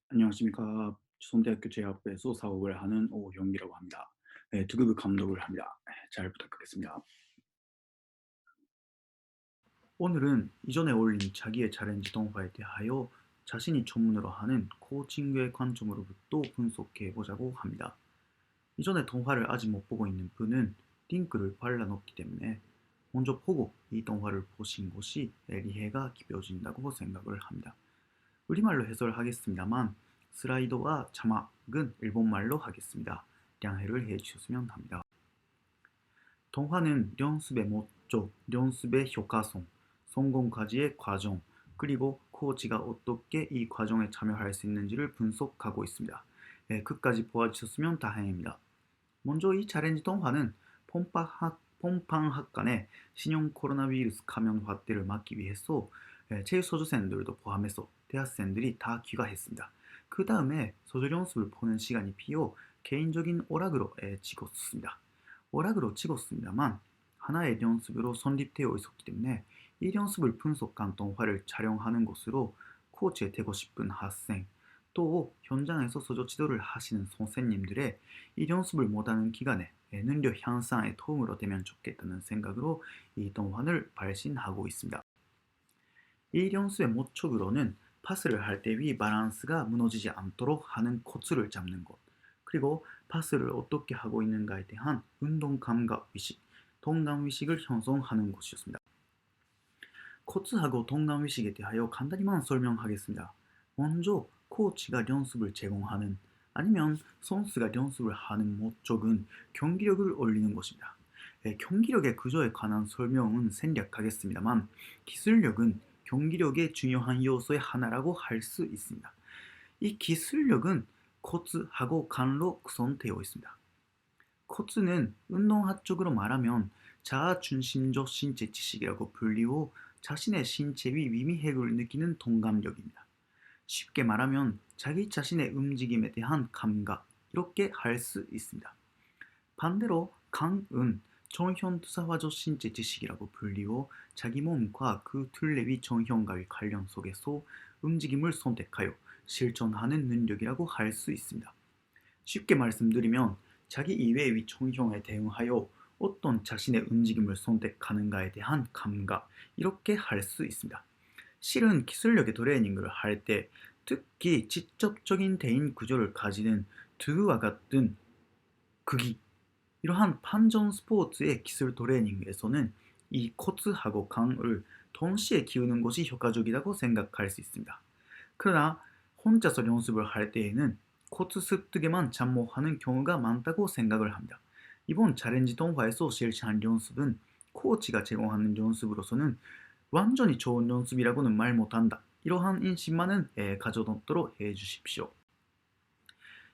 안녕하십니까. 조선대학교 제약부에서 사업을 하는 오형기라고 합니다. 네, 두급의 감독을 합니다. 네, 잘 부탁드리겠습니다. 오늘은 이전에 올린 자기의 챌린지 동화에 대하여 자신이 전문으로 하는 코칭의 관점으로부터 분석해 보자고 합니다. 이전에 동화를 아직 못 보고 있는 분은 링크를 발라놓기 때문에 먼저 보고 이 동화를 보신 것이 이해가 깊어진다고 생각을 합니다. 우리말로 해설하겠습니다만 슬라이드와 자막은 일본말로 하겠습니다. 양해를 해주셨으면 합니다. 동화는 연습의 목적, 연습의 효과성, 성공까지의 과정, 그리고 코치가 어떻게 이 과정에 참여할 수 있는지를 분석하고 있습니다. 끝까지 보아주셨으면 다행입니다. 먼저 이 챌린지 동화는 폰팡학 간의 신형 코로나 바이러스 감염 확대를 막기 위해서 체육소주생들도 포함해서 대학생들이 다 귀가했습니다. 그 다음에 소설 연습을 보는 시간이 비어 개인적인 오락으로 찍었습니다. 오락으로 찍었습니다만 하나의 연습으로 선립되어 있었기 때문에 이 연습을 분석한 동화를 촬영하는 것으로 코치에 되고 싶은 학생, 또 현장에서 소조 지도를 하시는 선생님들의 이 연습을 못하는 기간에 능력 향상에 도움으로 되면 좋겠다는 생각으로 이 동화를 발신하고 있습니다. 이 연습의 목적으로는 파스를 할 때 위 밸런스가 무너지지 않도록 하는 코스를 잡는 것, 그리고 파스를 어떻게 하고 있는가에 대한 운동 감각 의식, 동감 의식을 형성하는 것이었습니다. 코스하고 동감 의식에 대하여 간단히만 설명하겠습니다. 먼저 코치가 연습을 제공하는, 아니면 선수가 연습을 하는 목적은 경기력을 올리는 것입니다. 경기력의 구조에 관한 설명은 생략하겠습니다만 기술력은 경기력의 중요한 요소의 하나라고 할 수 있습니다. 이 기술력은 코스하고 간로 구성되어 있습니다. 코스는 운동학적으로 말하면 자아중심적 신체 지식이라고 불리고 자신의 신체의 미미핵을 느끼는 동감력입니다. 쉽게 말하면 자기 자신의 움직임에 대한 감각, 이렇게 할 수 있습니다. 반대로 강은 정형투사화적 신체 지식이라고 불리고 자기 몸과 그 둘레의 정형과의 관련 속에서 움직임을 선택하여 실천하는 능력이라고 할 수 있습니다. 쉽게 말씀드리면 자기 이외의 정형에 대응하여 어떤 자신의 움직임을 선택하는가에 대한 감각, 이렇게 할 수 있습니다. 실은 기술력의 트레이닝을 할 때 특히 직접적인 대인 구조를 가지는 두구와 같은 극이, 이러한 판정 스포츠의 기술 트레이닝에서는 이 코스하고 강을 동시에 키우는 것이 효과적이라고 생각할 수 있습니다. 그러나 혼자서 연습을 할 때에는 코스 습득에만 잡목하는 경우가 많다고 생각을 합니다. 이번 챌린지 동화에서 실시한 연습은 코치가 제공하는 연습으로서는 완전히 좋은 연습이라고는 말 못한다, 이러한 인식만은 가져놓도록 해주십시오.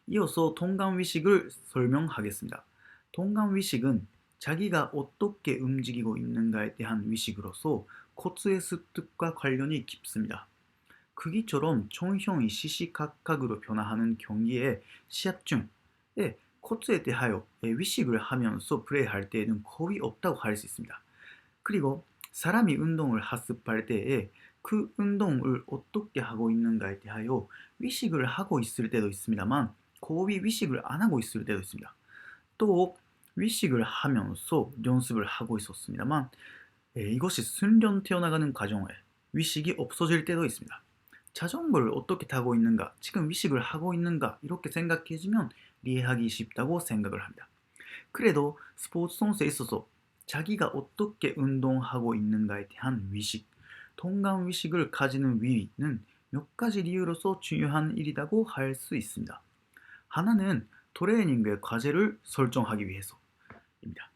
이어서 동감의식을 설명하겠습니다. 동감의식은 자기가 어떻게 움직이고 있는가에 대한 의식으로서 코스의 습득과 관련이 깊습니다. 크기처럼 총형이 시시각각으로 변화하는 경기에 시합 중에 코스에 대하여 의식을 하면서 플레이할 때에는 거의 없다고 할 수 있습니다. 그리고 사람이 운동을 학습할 때에 그 운동을 어떻게 하고 있는가에 대하여 의식을 하고 있을 때도 있습니다만 거의 의식을 안 하고 있을 때도 있습니다. 또 의식을 하면서 연습을 하고 있었습니다만 이것이 순련 태어나가는 과정에 의식이 없어질 때도 있습니다. 자전거를 어떻게 타고 있는가, 지금 의식을 하고 있는가, 이렇게 생각해주면 이해하기 쉽다고 생각을 합니다. 그래도 스포츠 선수에 있어서 자기가 어떻게 운동하고 있는가에 대한 의식, 동감 의식을 가지는 위는 몇 가지 이유로서 중요한 일이라고 할 수 있습니다. 하나는 트레이닝의 과제를 설정하기 위해서입니다.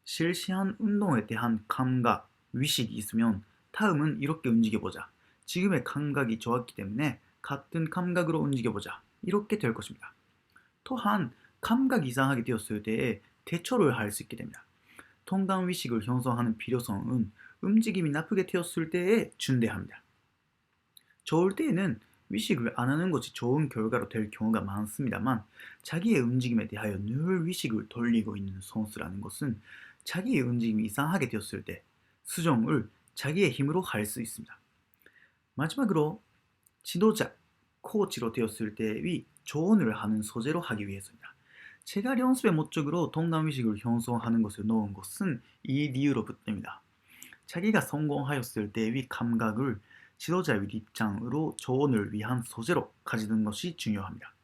실시한 운동에 대한 감각, 의식이 있으면 다음은 이렇게 움직여보자. 지금의 감각이 좋았기 때문에 같은 감각으로 움직여보자. 이렇게 될 것입니다. 또한 감각이 이상하게 되었을 때 대처를 할 수 있게 됩니다. 통감 의식을 형성하는 필요성은 움직임이 나쁘게 되었을 때에 준대합니다. 좋을 때에는 의식을 안 하는 것이 좋은 결과로 될 경우가 많습니다만 자기의 움직임에 대하여 늘 의식을 돌리고 있는 선수라는 것은 자기의 움직임이 이상하게 되었을 때 수정을 자기의 힘으로 할 수 있습니다. 마지막으로 지도자, 코치로 되었을 때의 조언을 하는 소재로 하기 위해서입니다. 제가 연습의 목적으로 동남의식을 형성하는 것을 넣은 것은 이 이유로부터입니다. 자기가 성공하였을 때의 감각을 지도자의 입장으로 조언을 위한 소재로 가지는 것이 중요합니다.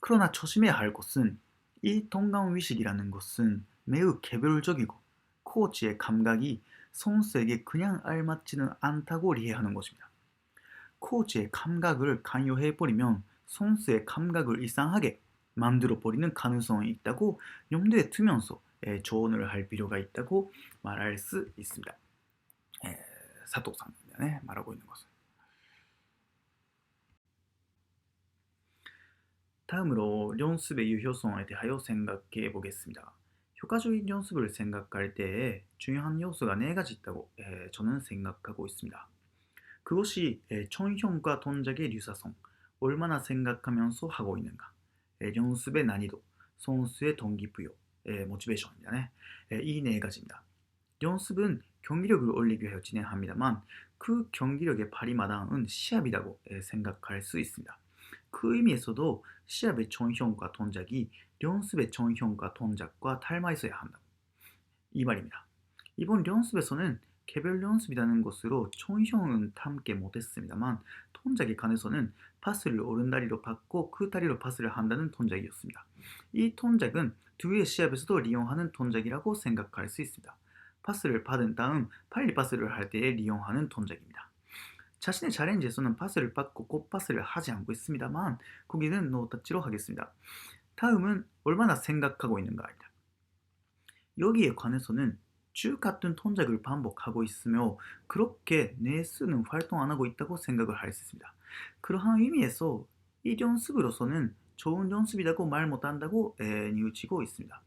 그러나 조심해야 할 것은 이 동남의식이라는 것은 매우 개별적이고 코치의 감각이 선수에게 그냥 알맞지는 않다고 이해하는 것입니다. 코치의 감각을 강요해버리면 선수의 감각을 이상하게 만들어버리는 가능성이 있다고 염두에 두면서 조언을 할 필요가 있다고 말할 수 있습니다. 사토さん 말하고 있는 것은. 다음으로 연습의 유효성에 대하여 생각해 보겠습니다. 효과적인 연습을 생각할 때에 중요한 요소가 네 가지 있다고 저는 생각하고 있습니다. 그것이 총형과 동작의 유사성, 얼마나 생각하면서 하고 있는가, 연습의 난이도, 선수의 동기부여, 모티베이션입니다. 이 네 가지입니다. 연습은 경기력을 올리기 위해 진행합니다만 그 경기력의 발휘마당은 시합이라고 생각할 수 있습니다. 그 의미에서도 시합의 총형과 동작이 연습의 총형과 동작과 닮아 있어야 한다. 이 말입니다. 이번 연습에서는 개별 연습이라는 것으로 총형은 담게 못했습니다만 동작에 관해서는 파스를 오른다리로 받고 그 다리로 파스를 한다는 동작이었습니다. 이 동작은 뒤의 시합에서도 이용하는 동작이라고 생각할 수 있습니다. 파스를 받은 다음 빨리 파스를 할 때에 이용하는 동작입니다. 자신의 챌린지에서는 파스를 받고 꼭 파스를 하지 않고 있습니다만 거기는 노타치로 하겠습니다. 다음은 얼마나 생각하고 있는가입니다. 여기에 관해서는 쭉 같은 동작을 반복하고 있으며 그렇게 뇌수는 활동 안 하고 있다고 생각을 할 수 있습니다. 그러한 의미에서 이 연습으로서는 좋은 연습이라고 말 못한다고 뉘우치고 있습니다.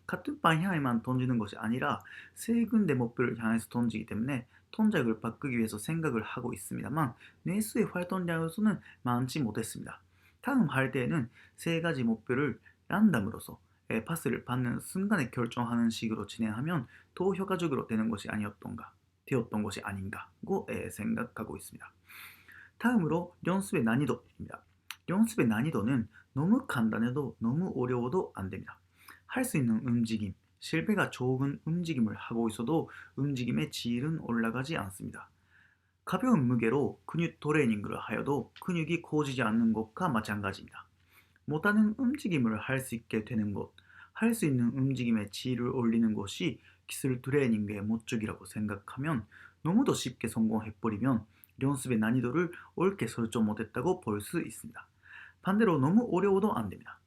같은 방향에만 던지는 것이 아니라 세 군데 목표를 향해서 던지기 때문에 동작을 바꾸기 위해서 생각을 하고 있습니다만 뇌수의 활동량으로서는 많지 못했습니다. 다음 할 때에는 세 가지 목표를 랜덤으로서 파스를 받는 순간에 결정하는 식으로 진행하면 더 효과적으로 되는 것이 되었던 것이 아닌가고 생각하고 있습니다. 다음으로 연습의 난이도입니다. 연습의 난이도는 너무 간단해도 너무 어려워도 안 됩니다. 할 수 있는 움직임, 실패가 적은 움직임을 하고 있어도 움직임의 질은 올라가지 않습니다. 가벼운 무게로 근육 트레이닝을 하여도 근육이 커지지 않는 것과 마찬가지입니다. 못하는 움직임을 할 수 있게 되는 것, 할 수 있는 움직임의 질을 올리는 것이 기술 트레이닝의 목적이라고 생각하면 너무도 쉽게 성공해버리면 연습의 난이도를 옳게 설정 못했다고 볼 수 있습니다. 반대로 너무 어려워도 안 됩니다.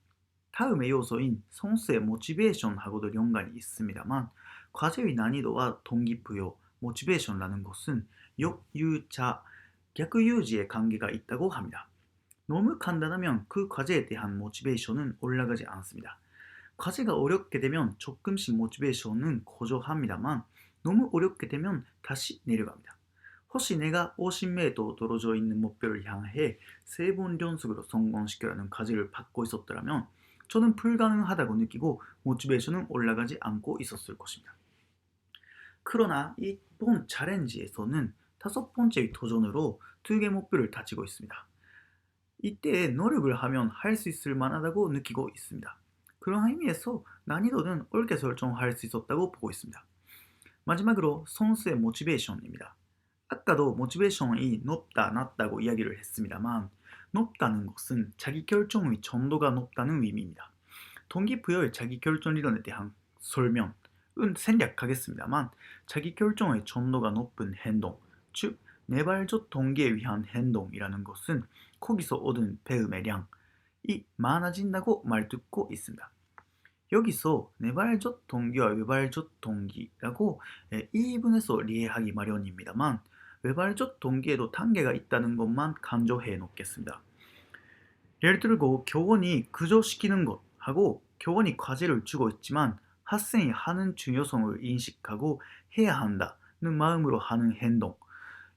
다음의 요소인 선수의 모티베이션하고도 연관이 있습니다만 과제의 난이도와 동기부여, 모티베이션이라는 것은 역유자,逆유지의 관계가 있다고 합니다. 너무 간단하면 그 과제에 대한 모티베이션은 올라가지 않습니다. 과제가 어렵게 되면 조금씩 모티베이션은 고조합니다만 너무 어렵게 되면 다시 내려갑니다. 혹시 내가 50m 떨어져 있는 목표를 향해 3번 연속으로 성공시키라는 과제를 받고 있었더라면 저는 불가능하다고 느끼고 모티베이션은 올라가지 않고 있었을 것입니다. 그러나 이번 챌린지에서는 5번째 도전으로 2개 목표를 다지고 있습니다. 이때 노력을 하면 할 수 있을 만하다고 느끼고 있습니다. 그런 의미에서 난이도는 옳게 설정할 수 있었다고 보고 있습니다. 마지막으로 선수의 모티베이션입니다. 아까도 모티베이션이 높다, 낮다고 이야기를 했습니다만 높다는 것은 자기결정의 정도가 높다는 의미입니다. 동기부여의 자기결정리론에 대한 설명은 생략하겠습니다만 자기결정의 정도가 높은 행동, 즉 내발적 동기에 위한 행동이라는 것은 거기서 얻은 배움의 량이 많아진다고 말듣고 있습니다. 여기서 내발적 동기와 외발적 동기라고 2분에서 이해하기 마련입니다만 외발적 동기에도 단계가 있다는 것만 강조해 놓겠습니다. 예를 들고 교원이 구조시키는 것하고 교원이 과제를 주고 있지만 학생이 하는 중요성을 인식하고 해야 한다는 마음으로 하는 행동,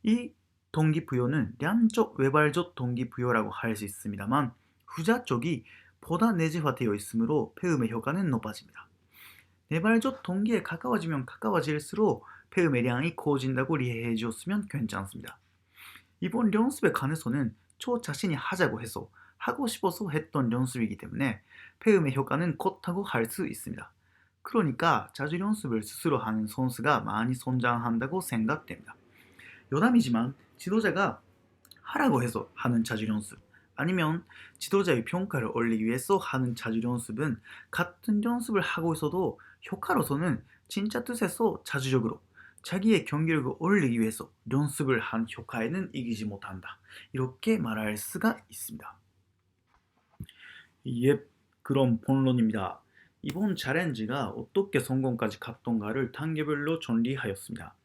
이 동기부여는 량적 외발적 동기부여라고 할 수 있습니다만 후자 쪽이 보다 내재화되어 있으므로 배움의 효과는 높아집니다. 내발적 동기에 가까워지면 가까워질수록 배움의 량이 커진다고 이해해 주었으면 괜찮습니다. 이번 연습에 관해서는 저 자신이 하자고 해서 하고 싶어서 했던 연습이기 때문에 배움의 효과는 컸다고 할 수 있습니다. 그러니까 자주 연습을 스스로 하는 선수가 많이 성장한다고 생각됩니다. 여담이지만 지도자가 하라고 해서 하는 자주 연습 아니면 지도자의 평가를 얻기 위해서 하는 자주 연습은 같은 연습을 하고 있어도 효과로서는 진짜 뜻에서 자주적으로 자기의 경기력을 올리기 위해서 연습을 한 효과에는 이기지 못한다. 이렇게 말할 수가 있습니다. 예, 그럼 본론입니다. 이번 챌린지가 어떻게 성공까지 갔던가를 단계별로 정리하였습니다.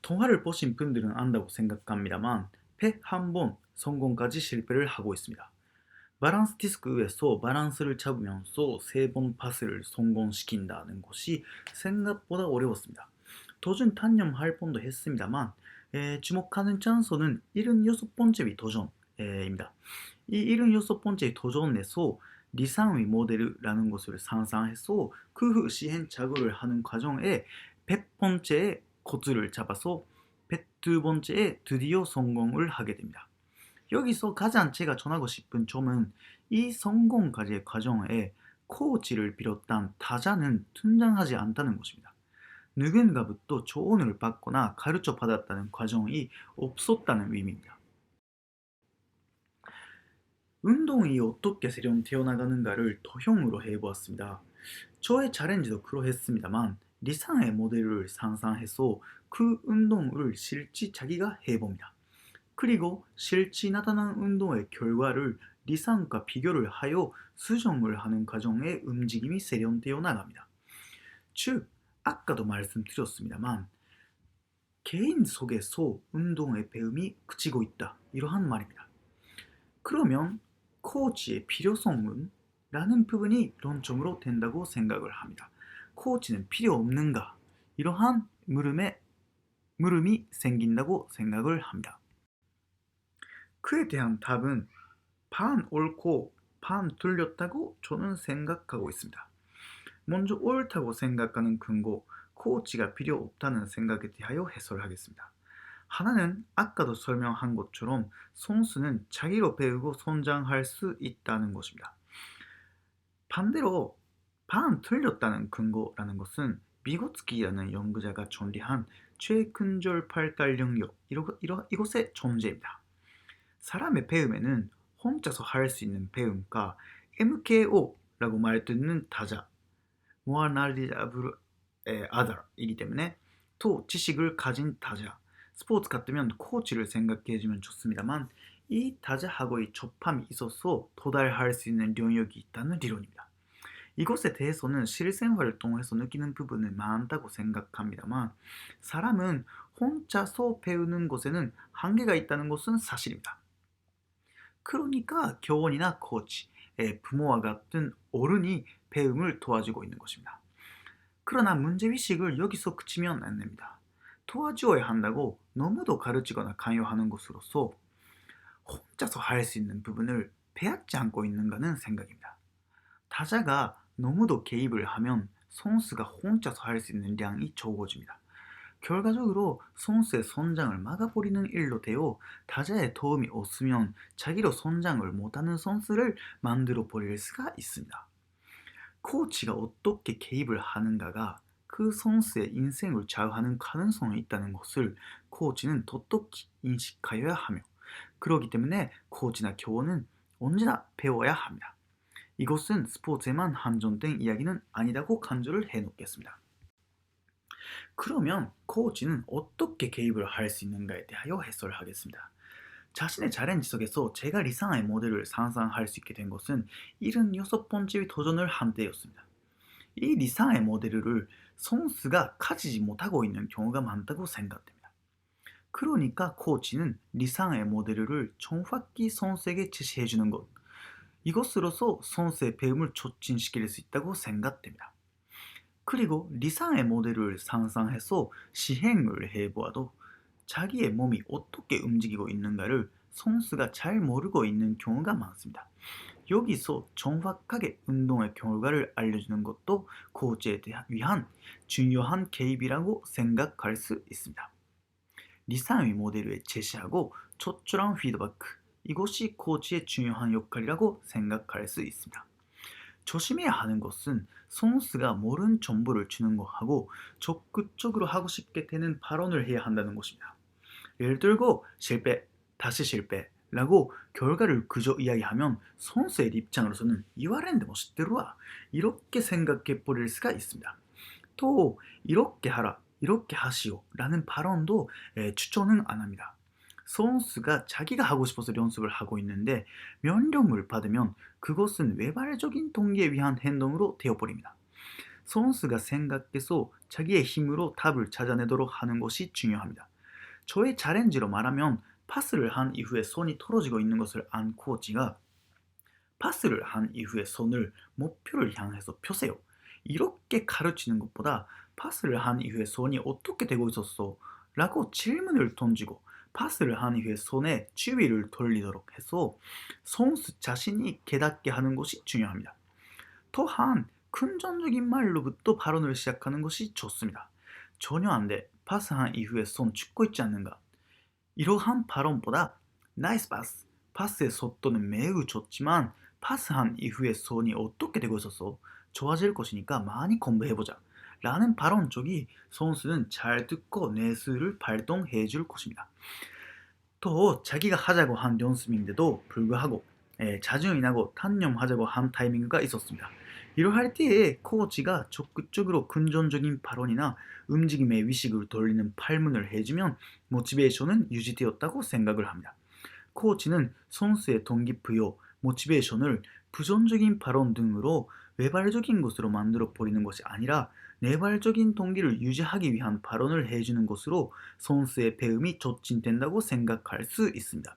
동화를 보신 분들은 안다고 생각합니다만 101번 성공까지 실패를 하고 있습니다. 바란스 디스크에서 바란스를 잡으면서 3번 파스를 성공시킨다는 것이 생각보다 어려웠습니다. 도전 단념할 뻔도 했습니다만 주목하는 찬스는 76번째 도전입니다. 이 76번째 도전에서 리상의 모델이라는 것을 상상해서 그 후 시행착오를 하는 과정에 100번째의 코드를 잡아서 102번째에 드디어 성공을 하게 됩니다. 여기서 가장 제가 전하고 싶은 점은 이 성공까지의 과정에 코치를 비롯한 타자는 등장하지 않다는 것입니다. 누군가부터 조언을 받거나 가르쳐 받았다는 과정이 없었다는 의미입니다. 운동이 어떻게 세련되어 나가는가를 도형으로 해보았습니다. 저의 챌린지도 그러했습니다만 리상의 모델을 상상해서 그 운동을 실제 자기가 해봅니다. 그리고 실제 나타난 운동의 결과를 리상과 비교를 하여 수정을 하는 과정에 움직임이 세련되어 나갑니다. 즉, 아까도 말씀드렸습니다만 개인 속에서 운동의 배움이 그치고 있다. 이러한 말입니다. 그러면 코치의 필요성은? 라는 부분이論점으로 된다고 생각을 합니다. 코치는 필요 없는가? 이러한 물음이 생긴다고 생각을 합니다. 그에 대한 답은 반 옳고 반 틀렸다고 저는 생각하고 있습니다. 먼저 옳다고 생각하는 근거, 코치가 필요 없다는 생각에 대하여 해설하겠습니다. 하나는 아까도 설명한 것처럼 선수는 자기로 배우고 성장할 수 있다는 것입니다. 반대로 반 틀렸다는 근거라는 것은 비고츠키라는 연구자가 정리한 최근절 발달 능력 이것의 존재입니다. 사람의 배움에는 혼자서 할 수 있는 배움과 MKO라고 말듣는 타자 More knowledgeable other이기 때문에 또 지식을 가진 타자 스포츠 같으면 코치를 생각해주면 좋습니다만 이 타자하고의 접함이 있어서 도달할 수 있는 영역이 있다는理論입니다. 이것에 대해서는 실생활을 통해서 느끼는 부분은 많다고 생각합니다만 사람은 혼자서 배우는 것에는 한계가 있다는 것은 사실입니다. 그러니까 교원이나 코치, 부모와 같은 어른이 배움을 도와주고 있는 것입니다. 그러나 문제의식을 여기서 그치면 안 됩니다. 도와주어야 한다고 너무도 가르치거나 강요하는 것으로서 혼자서 할 수 있는 부분을 배웠지 않고 있는가는 생각입니다. 타자가 너무도 개입을 하면 선수가 혼자서 할 수 있는 양이 적어집니다. 결과적으로 선수의 성장을 막아버리는 일로 되어 타자의 도움이 없으면 자기로 성장을 못하는 선수를 만들어 버릴 수가 있습니다. 코치가 어떻게 개입을 하는가가 그 선수의 인생을 좌우하는 가능성이 있다는 것을 코치는 똑똑히 인식하여야 하며 그렇기 때문에 코치나 교원은 언제나 배워야 합니다. 이것은 스포츠에만 한정된 이야기는 아니라고 강조를 해놓겠습니다. 그러면 코치는 어떻게 개입을 할 수 있는가에 대하여 해설을 하겠습니다. 자신의 챌린지 속에서 제가 리상의 모델을 상상할 수 있게 된 것은 76번째 도전을 한 때였습니다. 이 리상의 모델을 선수가 가지지 못하고 있는 경우가 많다고 생각됩니다. 그러니까 코치는 리상의 모델을 정확히 선수에게 제시해주는 것, 이것으로서 선수의 배움을 촉진시킬 수 있다고 생각됩니다. 그리고 리상의 모델을 상상해서 시행을 해보아도 자기의 몸이 어떻게 움직이고 있는가를 선수가 잘 모르고 있는 경우가 많습니다. 여기서 정확하게 운동의 결과를 알려주는 것도 코치에 위한 중요한 개입이라고 생각할 수 있습니다. 리상의 모델을 제시하고 초절한 피드백, 이것이 코치의 중요한 역할이라고 생각할 수 있습니다. 조심해야 하는 것은 선수가 모르는 정보를 주는 것하고 적극적으로 하고 싶게 되는 발언을 해야 한다는 것입니다. 예를 들고 실패, 다시 실패라고 결과를 그저 이야기하면 선수의 입장으로서는 이와랜드 멋있더라 이렇게 생각해 버릴 수가 있습니다. 또 이렇게 하라, 이렇게 하시오 라는 발언도 추천은 안 합니다. 선수가 자기가 하고 싶어서 연습을 하고 있는데 명령을 받으면 그것은 외발적인 동기에 위한 행동으로 되어버립니다. 선수가 생각해서 자기의 힘으로 답을 찾아내도록 하는 것이 중요합니다. 저의 챌린지로 말하면 파스를 한 이후에 손이 떨어지고 있는 것을 안 코치가 파스를 한 이후에 손을 목표를 향해서 펴세요. 이렇게 가르치는 것보다 파스를 한 이후에 손이 어떻게 되고 있었어? 라고 질문을 던지고 파스를 한 이후에 손에 주위를 돌리도록 해서 선수 자신이 깨닫게 하는 것이 중요합니다. 또한 긍정적인 말로부터 발언을 시작하는 것이 좋습니다. 전혀 안 돼. 파스한 이후에 손 죽고 있지 않는가? 이러한 발언보다 나이스 파스, 파스의 속도는 매우 좋지만 파스한 이후에 손이 어떻게 되고 있었어? 좋아질 것이니까 많이 공부해보자 라는 발언 쪽이 선수는 잘 듣고 뇌수를 발동해 줄 것입니다. 또 자기가 하자고 한 연습인데도 불구하고 자중이나고 단념하자고 한 타이밍가 있었습니다. 이러할 때에 코치가 적극적으로 긍정적인 발언이나 움직임의 위식을 돌리는 팔문을 해주면 모티베이션은 유지되었다고 생각을 합니다. 코치는 선수의 동기부여, 모티베이션을 부정적인 발언 등으로 외발적인 것으로 만들어 버리는 것이 아니라 내발적인 동기를 유지하기 위한 발언을 해주는 것으로 선수의 배움이 촉진된다고 생각할 수 있습니다.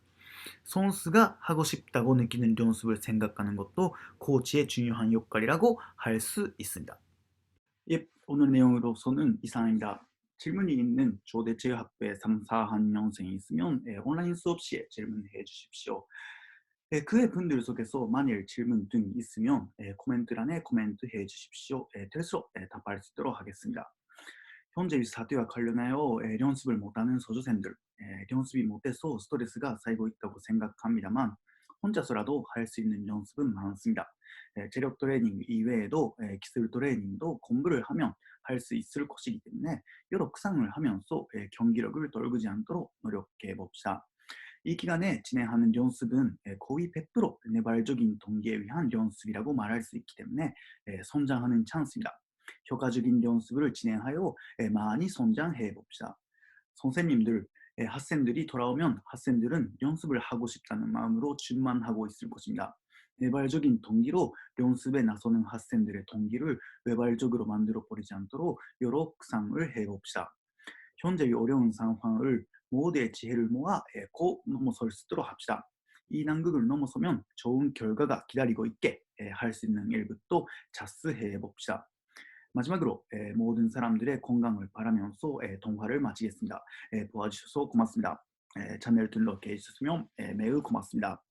선수가 하고 싶다고 느끼는 연습을 생각하는 것도 코치의 중요한 역할이라고 할 수 있습니다. 예, 오늘 내용으로서는 이상입니다. 질문이 있는 조대체육학부의 3, 4학년생이 있으면 온라인 수업 시에 질문해 주십시오. 그의 분들 속에서 만일 질문 등이 있으면 코멘트란에 코멘트해 주십시오. 될수록 답할 수 있도록 하겠습니다. 현재 이 사태와 관련하여 연습을 못하는 소주생들, 연습이 못해서 스트레스가 쌓이고 있다고 생각합니다만 혼자서라도 할 수 있는 연습은 많습니다. 체력 트레이닝 이외에도 기술 트레이닝도 공부를 하면 할 수 있을 것이기 때문에 여러 구상을 하면서 경기력을 떨구지 않도록 노력해 봅시다. 이 기간에 진행하는 연습은 거의 100% 내발적인 동기에 위한 연습이라고 말할 수 있기 때문에 성장하는 찬스입니다. 효과적인 연습을 진행하여 많이 성장해 봅시다. 선생님들, 학생들이 돌아오면 학생들은 연습을 하고 싶다는 마음으로 준만하고 있을 것입니다. 외발적인 동기로 연습에 나서는 학생들의 동기를 외발적으로 만들어 버리지 않도록 여러 구상을 해봅시다. 현재의 어려운 상황을 모두의 지혜를 모아 곧 넘어설 수 있도록 합시다. 이 난국을 넘어서면 좋은 결과가 기다리고 있게 할 수 있는 일부터 자스해 봅시다. 마지막으로 모든 사람들의 건강을 바라면서 통화를 마치겠습니다. 도와주셔서 고맙습니다. 채널 등록해 주셨으면 매우 고맙습니다.